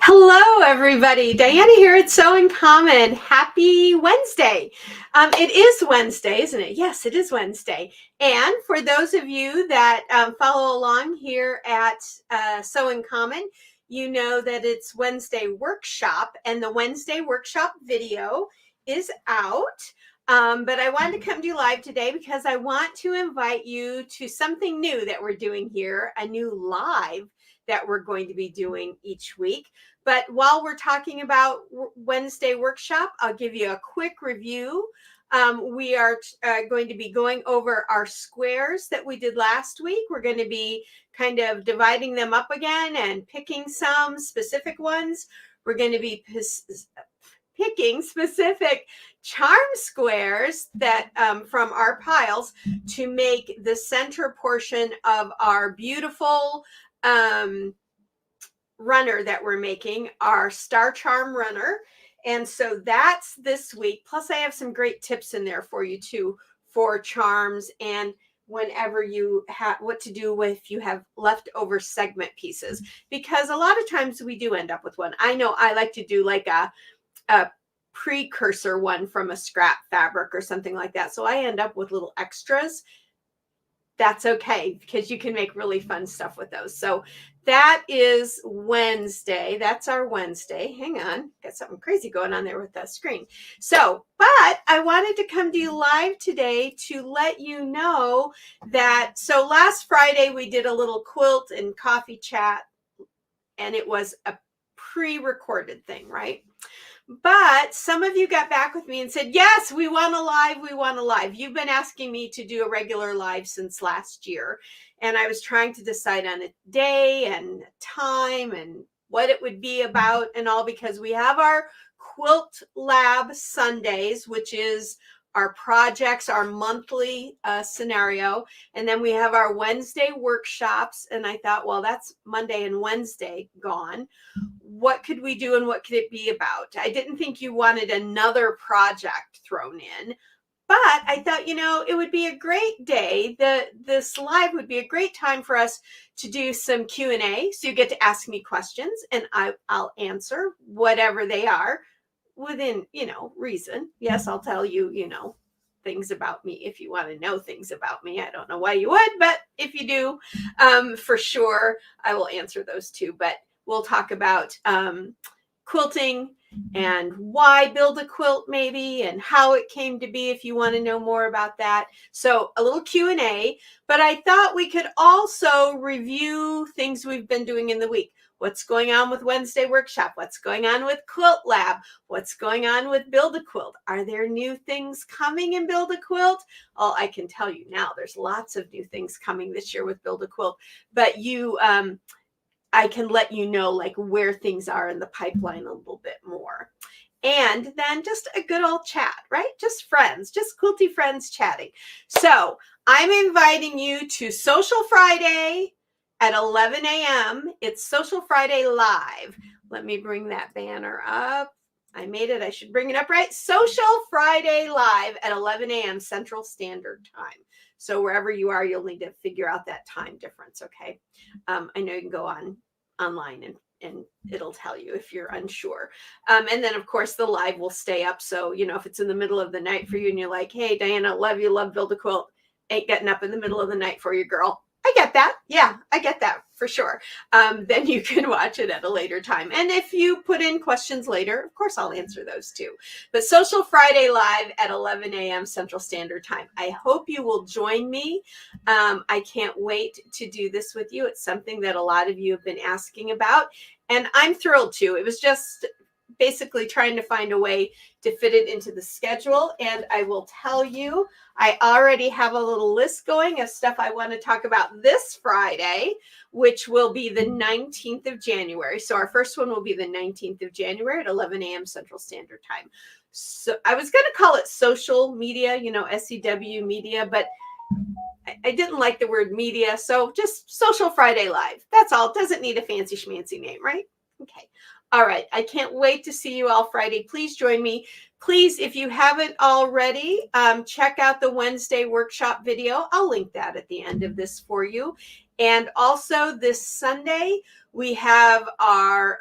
Hello, everybody. Diana here at Sew in Common. Happy Wednesday. It is Wednesday, isn't it? Yes, it is Wednesday. And for those of you that follow along here at Sew in Common, you know that it's Wednesday workshop, and the Wednesday workshop video is out. But I wanted to come to you live today because I want to invite you to something new that we're doing here, a new live that we're going to be doing each week. But while we're talking about Wednesday workshop, I'll give you a quick review. We are going to be going over our squares that we did last week. We're going to be kind of dividing them up again and picking some specific ones. We're going to be picking specific charm squares that from our piles to make the center portion of our beautiful runner that we're making, our star charm runner. And so that's this week. Plus I have some great tips in there for you too, for charms and whenever you have what to do if you have leftover segment pieces, because a lot of times we do end up with one. I know I like to do like a precursor one from a scrap fabric or something like that. So I end up with little extras. That's okay, because you can make really fun stuff with those. So that is Wednesday. That's our Wednesday. Hang on, got something crazy going on there with the screen. So, but I wanted to come to you live today to let you know that, so last Friday we did a little quilt and coffee chat, and it was a pre-recorded thing, right? But some of you got back with me and said, yes, we want a live. We want a live. You've been asking me to do a regular live since last year. And I was trying to decide on a day and time and what it would be about and all, because we have our Quilt Lab Sundays, which is our projects, our monthly scenario. And then we have our Wednesday workshops. And I thought, well, that's Monday and Wednesday gone. What could we do and what could it be about? I didn't think you wanted another project thrown in, but I thought, it would be a great day. This live would be a great time for us to do some Q&A. So you get to ask me questions and I'll answer whatever they are within, reason. Yes, I'll tell you, things about me if you want to know things about me. I don't know why you would, but if you do, for sure, I will answer those too. But we'll talk about quilting and why build a quilt maybe and how it came to be if you want to know more about that. So a little Q&A, but I thought we could also review things we've been doing in the week. What's going on with Wednesday workshop? What's going on with Quilt Lab? What's going on with Build a Quilt? Are there new things coming in Build a Quilt? Oh, I can tell you now, there's lots of new things coming this year with Build a Quilt, but I can let you know like where things are in the pipeline a little bit more. And then just a good old chat, right? Just friends, just quilty friends chatting. So I'm inviting you to Sewcial Friday at 11 a.m. It's Sewcial Friday Live. Let me bring that banner up. I made it. I should bring it up, right? Sewcial Friday Live at 11 a.m. Central Standard Time. So wherever you are, you'll need to figure out that time difference, okay? I know you can go online and it'll tell you if you're unsure. And then, of course, the live will stay up. So, if it's in the middle of the night for you and you're like, hey, Diana, love you, love Build a Quilt, ain't getting up in the middle of the night for you, girl. I get that. Yeah, I get that for sure. Then you can watch it at a later time. And if you put in questions later, of course, I'll answer those too. But Sewcial Friday Live at 11 a.m. Central Standard Time. I hope you will join me. I can't wait to do this with you. It's something that a lot of you have been asking about. And I'm thrilled to. It was just basically trying to find a way to fit it into the schedule. And I will tell you, I already have a little list going of stuff I want to talk about this Friday, which will be the 19th of January. So our first one will be the 19th of January at 11 a.m. Central Standard Time. So I was going to call it Sewcial Media, SEW Media, but I didn't like the word media. So just Sewcial Friday Live. That's all. It doesn't need a fancy schmancy name, right? Okay. All right. I can't wait to see you all Friday. Please join me. Please, if you haven't already, check out the Wednesday workshop video. I'll link that at the end of this for you. And also this Sunday, we have our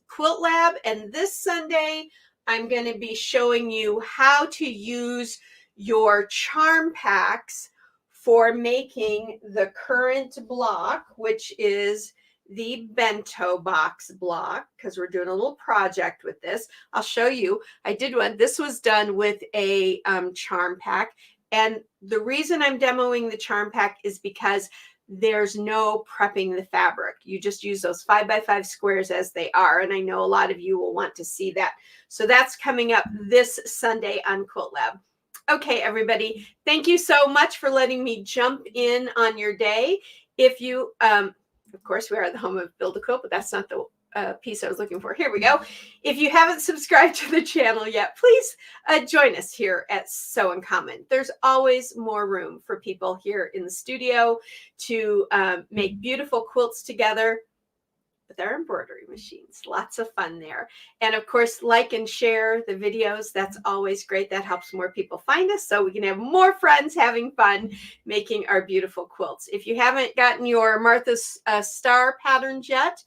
quilt lab. And this Sunday, I'm going to be showing you how to use your charm packs for making the current block, which is the bento box block, because we're doing a little project with this. I'll show you. I did one. This was done with a charm pack. And the reason I'm demoing the charm pack is because there's no prepping the fabric. You just use those 5x5 squares as they are. And I know a lot of you will want to see that. So that's coming up this Sunday on Quilt Lab. Okay, everybody, thank you so much for letting me jump in on your day. If you, of course, we are at the home of Build a Quilt, but that's not the piece I was looking for. Here we go. If you haven't subscribed to the channel yet, please join us here at Sew and Comment. There's always more room for people here in the studio to make beautiful quilts together with our embroidery machines. Lots of fun there. And of course, like and share the videos. That's always great. That helps more people find us so we can have more friends having fun making our beautiful quilts. If you haven't gotten your Martha's Star patterns yet,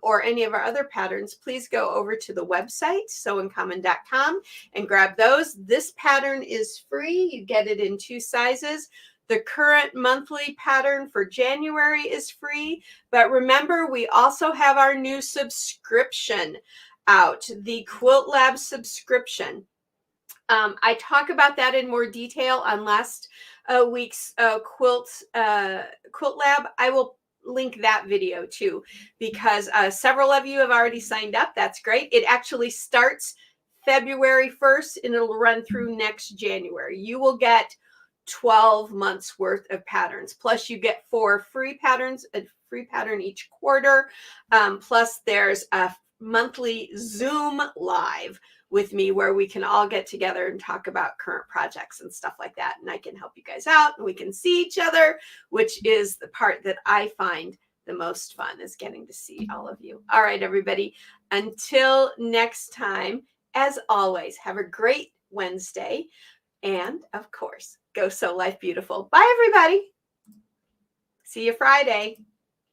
or any of our other patterns, please go over to the website, sewandcommon.com, and grab those. This pattern is free. You get it in 2 sizes. The current monthly pattern for January is free, but remember, we also have our new subscription out, the Quilt Lab subscription. I talk about that in more detail on last week's Quilt Lab. I will link that video too, because several of you have already signed up. That's great. It actually starts February 1st and it'll run through next January. You will get 12 months worth of patterns. Plus you get 4 free patterns, a free pattern each quarter. Plus there's a monthly Zoom live with me where we can all get together and talk about current projects and stuff like that. And I can help you guys out and we can see each other, which is the part that I find the most fun, is getting to see all of you. All right, everybody, until next time, as always, have a great Wednesday. And of course, go sew life beautiful. Bye, everybody. See you Friday.